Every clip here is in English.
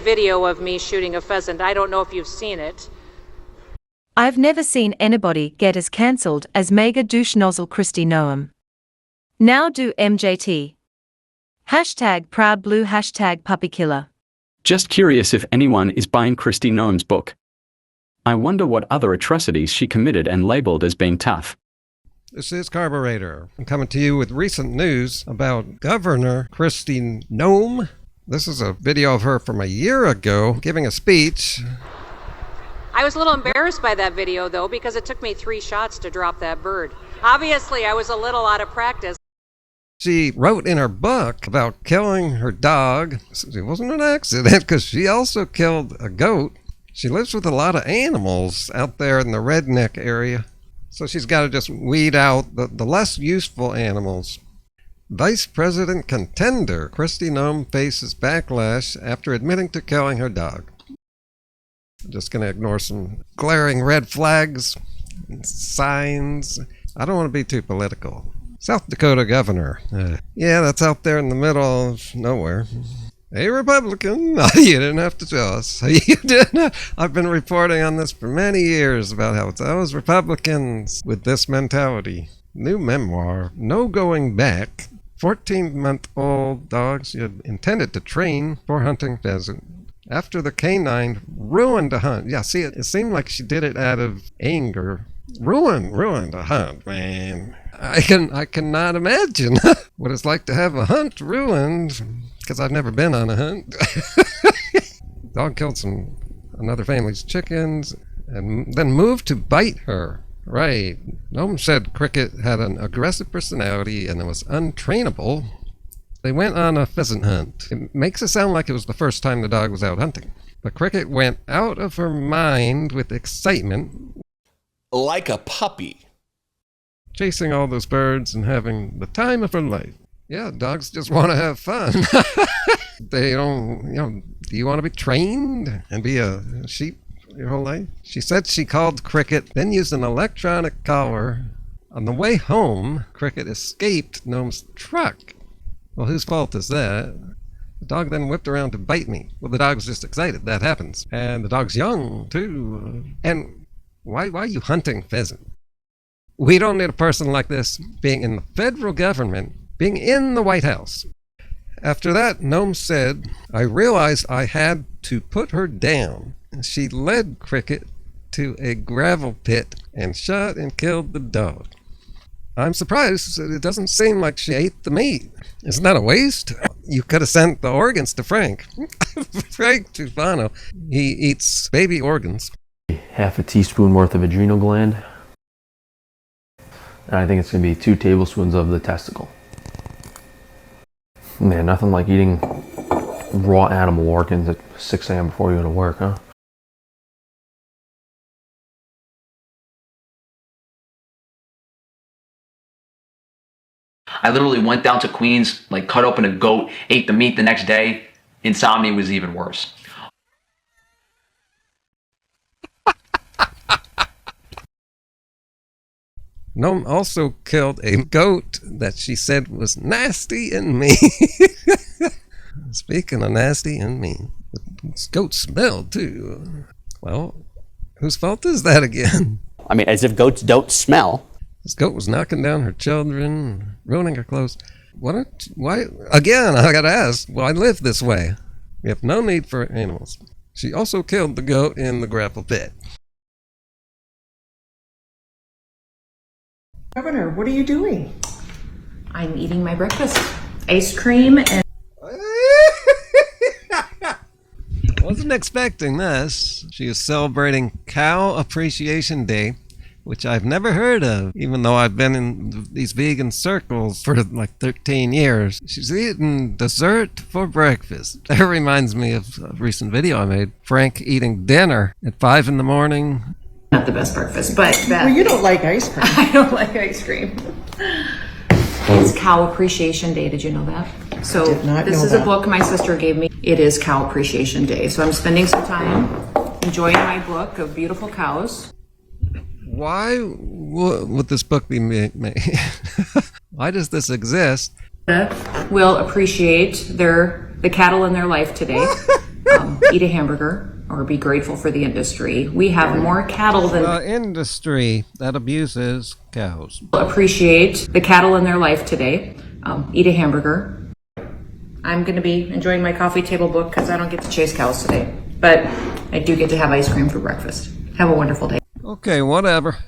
video of me shooting a pheasant. I don't know if you've seen it. I've never seen anybody get as cancelled as mega douche nozzle Kristi Noem. Now do MJT. Hashtag proud blue, hashtag puppy killer. Just curious if anyone is buying Kristi Noem's book. I wonder what other atrocities she committed and labeled as being tough. This is Carburetor. I'm coming to you with recent news about Governor Kristi Noem. This is a video of her from a year ago giving a speech. I was a little embarrassed by that video, though, because it took me 3 shots to drop that bird. Obviously, I was a little out of practice. She wrote in her book about killing her dog. It wasn't an accident because she also killed a goat. She lives with a lot of animals out there in the redneck area. So she's got to just weed out the less useful animals. Vice President contender Kristi Noem faces backlash after admitting to killing her dog. I'm just going to ignore some glaring red flags and signs. I don't want to be too political. South Dakota governor. Yeah, that's out there in the middle of nowhere. Hey, Republican. You didn't have to tell us. You didn't. I've been reporting on this for many years about how it's always Republicans with this mentality. New memoir, No Going Back. 14-month-old dog she had intended to train for hunting pheasant. After the canine ruined a hunt. Yeah, see, it seemed like she did it out of anger. Ruined a hunt, man. I cannot imagine what it's like to have a hunt ruined, because I've never been on a hunt. Dog killed another family's chickens and then moved to bite her. Right. Noem said Cricket had an aggressive personality and it was untrainable. They went on a pheasant hunt. It makes it sound like it was the first time the dog was out hunting. But Cricket went out of her mind with excitement. Like a puppy. Chasing all those birds and having the time of her life. Yeah, dogs just want to have fun. They don't, do you want to be trained and be a sheep your whole life? She said she called Cricket, then used an electronic collar. On the way home, Cricket escaped Noem's truck. Well, whose fault is that? The dog then whipped around to bite me. Well, the dog's just excited. That happens. And the dog's young, too. And why are you hunting pheasant? We don't need a person like this being in the federal government, being in the White House. After that, Noem said, I realized I had to put her down. She led Cricket to a gravel pit and shot and killed the dog. I'm surprised. It doesn't seem like she ate the meat. Isn't that a waste? You could have sent the organs to Frank. Frank Tufano. He eats baby organs. Half a teaspoon worth of adrenal gland. And I think it's going to be 2 tablespoons of the testicle. Man, nothing like eating raw animal organs at 6 a.m. before you go to work, huh? I literally went down to Queens, cut open a goat, ate the meat the next day. Insomnia was even worse. Noem also killed a goat that she said was nasty and mean. Speaking of nasty and mean, this goat smelled too. Well, whose fault is that again? I mean, as if goats don't smell. This goat was knocking down her children, ruining her clothes. Why? Again, I gotta ask, why live this way? We have no need for animals. She also killed the goat in the gravel pit. Governor, what are you doing? I'm eating my breakfast. Ice cream and... Wasn't expecting this. She is celebrating Cow Appreciation Day, which I've never heard of, even though I've been in these vegan circles for 13 years. She's eating dessert for breakfast. That reminds me of a recent video I made. Frank eating dinner at 5 in the morning. Not the best breakfast, but that... Well, you don't like ice cream. I don't like ice cream. It's Cow Appreciation Day. Did you know that? So this is a book my sister gave me. It is Cow Appreciation Day. So I'm spending some time enjoying my book of beautiful cows. Why would this book be made? Why does this exist? Will appreciate the cattle in their life today. eat a hamburger or be grateful for the industry. We have more cattle than industry that abuses cows. appreciate the cattle in their life today. Eat a hamburger. I'm going to be enjoying my coffee table book because I don't get to chase cows today. But I do get to have ice cream for breakfast. Have a wonderful day. Okay, whatever.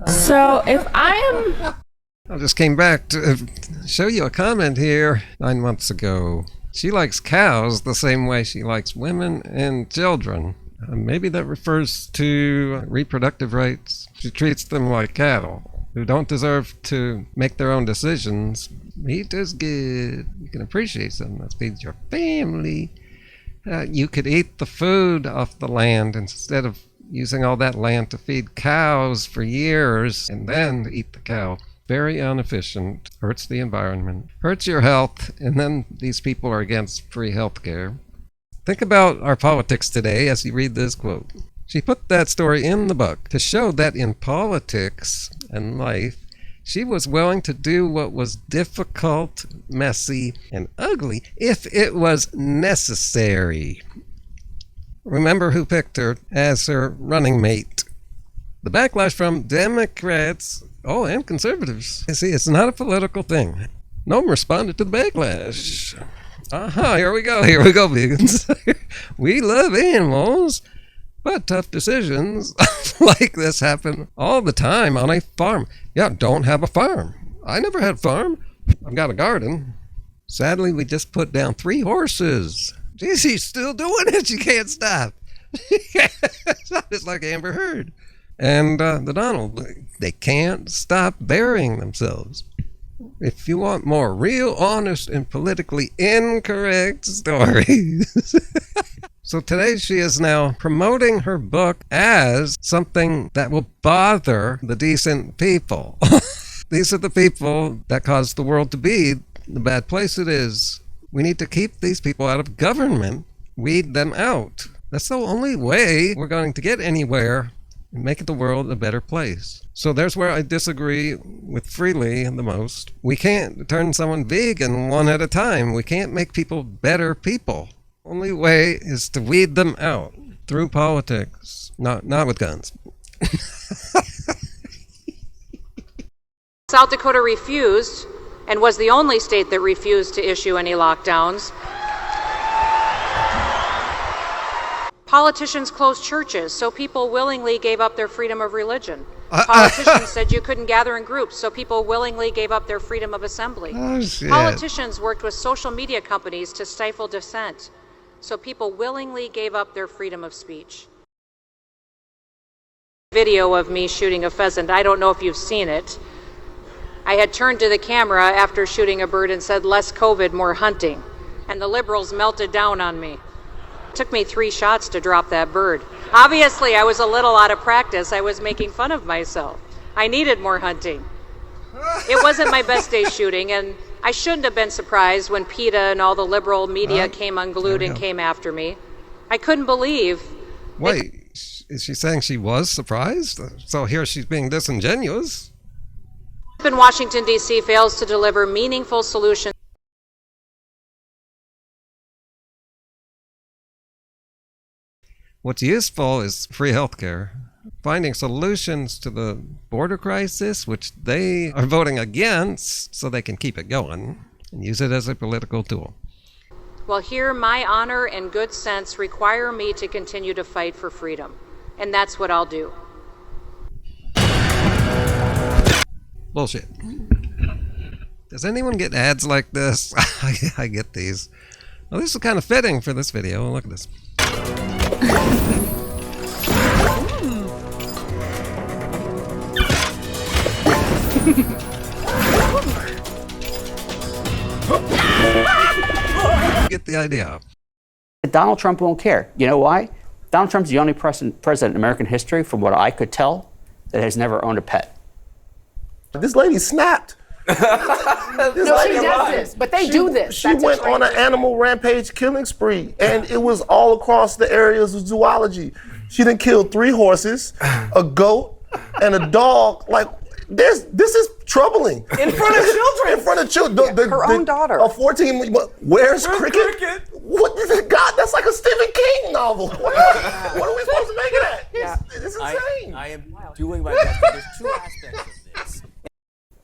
So if I am... I just came back to show you a comment here 9 months ago. She likes cows the same way she likes women and children. Maybe that refers to reproductive rights. She treats them like cattle who don't deserve to make their own decisions. Meat is good. You can appreciate something that feeds your family. You could eat the food off the land instead of using all that land to feed cows for years and then eat the cow. Very inefficient, hurts the environment, hurts your health, and then these people are against free health care. Think about our politics today as you read this quote. She put that story in the book to show that in politics and life, she was willing to do what was difficult, messy, and ugly if it was necessary. Remember who picked her as her running mate. The backlash from Democrats, and conservatives. You see, it's not a political thing. Noem responded to the backlash. Here we go, vegans. We love animals, but tough decisions like this happen all the time on a farm. Yeah, don't have a farm. I never had a farm. I've got a garden. Sadly, we just put down 3 horses. Geez, she's still doing it. She can't stop. It's like Amber Heard. And the Donald, they can't stop burying themselves. If you want more real, honest, and politically incorrect stories. So today she is now promoting her book as something that will bother the decent people. These are the people that cause the world to be the bad place it is. We need to keep these people out of government, weed them out. That's the only way we're going to get anywhere and make the world a better place. So there's where I disagree with Freely the most. We can't turn someone vegan one at a time. We can't make people better people. Only way is to weed them out through politics, not with guns. South Dakota refused and was the only state that refused to issue any lockdowns. Politicians closed churches, so people willingly gave up their freedom of religion. Politicians said you couldn't gather in groups, so people willingly gave up their freedom of assembly. Politicians worked with social media companies to stifle dissent, so people willingly gave up their freedom of speech. Video of me shooting a pheasant. I don't know if you've seen it. I had turned to the camera after shooting a bird and said, "Less COVID, more hunting." And the liberals melted down on me. It took me 3 shots to drop that bird. Obviously, I was a little out of practice. I was making fun of myself. I needed more hunting. It wasn't my best day shooting, and I shouldn't have been surprised when PETA and all the liberal media came unglued and came after me. I couldn't believe. Wait, is she saying she was surprised? So here she's being disingenuous. In Washington, D.C. fails to deliver meaningful solutions. What's useful is free healthcare. Finding solutions to the border crisis, which they are voting against so they can keep it going and use it as a political tool. Well, here my honor and good sense require me to continue to fight for freedom, and that's what I'll do. Bullshit. Does anyone get ads like this? I get these. Well, this is kind of fitting for this video. Look at this. Get the idea. Donald Trump won't care. You know why? Donald Trump's the only president in American history, from what I could tell, that has never owned a pet. This lady snapped. No, she does this, but they do this. She went on an animal rampage killing spree, and it was all across the areas of zoology. She done killed 3 horses, a goat, and a dog. Like, this is troubling. In front of children. In front of children. Her own daughter. A 14. Where's cricket? What God? That's like a Stephen King novel. What are we supposed to make of that? It's insane. I am doing my best. There's two aspects of this.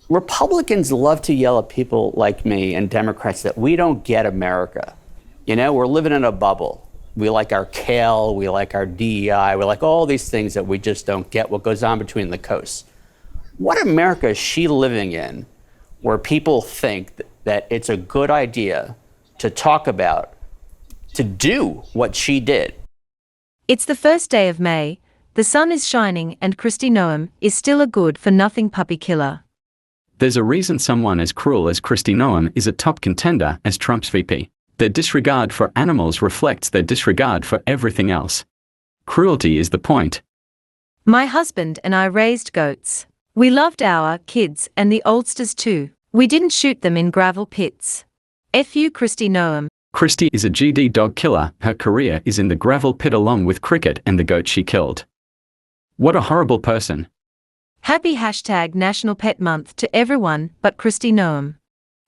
Republicans love to yell at people like me and Democrats that we don't get America. You know, we're living in a bubble. We like our kale, we like our DEI, we like all these things that we just don't get what goes on between the coasts. What America is she living in where people think that it's a good idea to talk about, to do what she did? It's the first day of May, the sun is shining, and Kristi Noem is still a good-for-nothing puppy killer. There's a reason someone as cruel as Kristi Noem is a top contender as Trump's VP. Their disregard for animals reflects their disregard for everything else. Cruelty is the point. My husband and I raised goats. We loved our kids and the oldsters too. We didn't shoot them in gravel pits. F you, Kristi Noem. Kristi is a GD dog killer. Her career is in the gravel pit along with cricket and the goat she killed. What a horrible person. Happy #National Pet Month to everyone but Kristi Noem.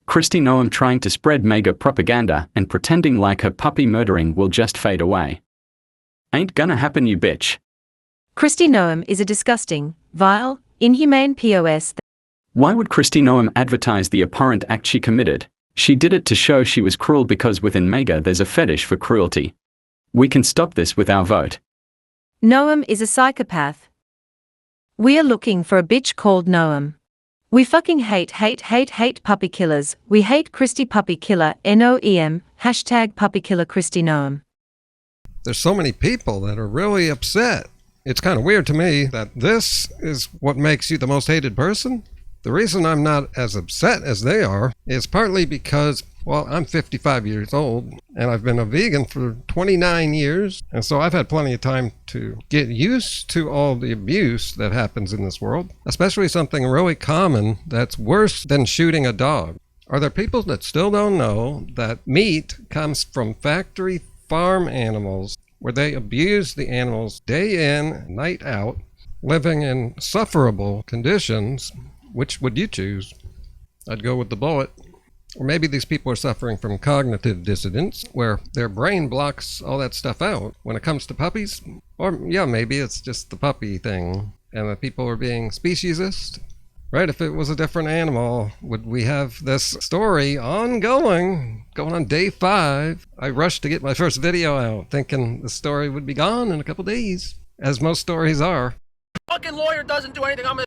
Kristi Noem trying to spread mega propaganda and pretending like her puppy murdering will just fade away. Ain't gonna happen, you bitch. Kristi Noem is a disgusting, vile, inhumane POS. Why would Kristi Noem advertise the abhorrent act she committed? She did it to show she was cruel because within MAGA there's a fetish for cruelty. We can stop this with our vote. Noem is a psychopath. We are looking for a bitch called Noem. We fucking hate puppy killers. We hate Kristi Puppy Killer, NOEM, #Puppy Killer Kristi Noem. There's so many people that are really upset. It's kind of weird to me that this is what makes you the most hated person. The reason I'm not as upset as they are is partly because, well, I'm 55 years old and I've been a vegan for 29 years. And so I've had plenty of time to get used to all the abuse that happens in this world, especially something really common that's worse than shooting a dog. Are there people that still don't know that meat comes from factory farm animals where they abuse the animals day in, night out, living in sufferable conditions? Which would you choose? I'd go with the bullet. Or maybe these people are suffering from cognitive dissonance, where their brain blocks all that stuff out when it comes to puppies. Or, yeah, maybe it's just the puppy thing, and that people are being speciesist. Right, if it was a different animal, would we have this story ongoing, going on day 5? I rushed to get my first video out, thinking the story would be gone in a couple days, as most stories are. Fucking lawyer doesn't do anything. I'm gonna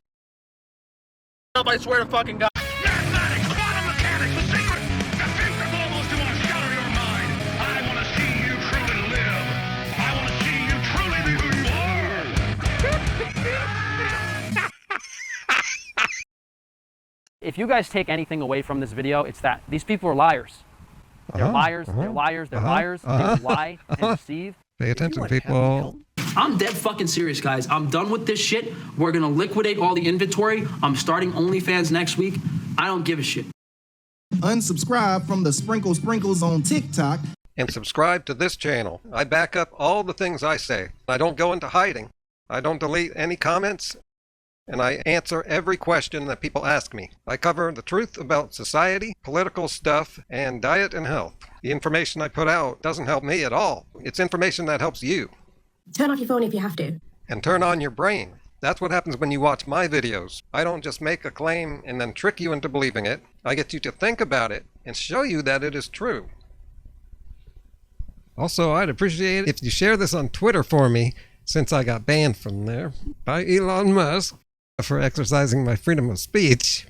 up, I swear to fucking God. Mathematics, quantum mechanics, the secret, the things that almost to shatter your mind. I want to see you truly live. I want to see you truly be who you are. If you guys take anything away from this video, it's that these people are liars. They're liars, they're liars, they're liars. They lie and deceive. Pay attention, people. I'm dead fucking serious, guys. I'm done with this shit. We're gonna liquidate all the inventory. I'm starting OnlyFans next week. I don't give a shit. Unsubscribe from the sprinkles on TikTok. And subscribe to this channel. I back up all the things I say. I don't go into hiding. I don't delete any comments. And I answer every question that people ask me. I cover the truth about society, political stuff, and diet and health. The information I put out doesn't help me at all. It's information that helps you. Turn off your phone if you have to. And turn on your brain. That's what happens when you watch my videos. I don't just make a claim and then trick you into believing it. I get you to think about it and show you that it is true. Also, I'd appreciate it if you share this on Twitter for me, since I got banned from there by Elon Musk for exercising my freedom of speech.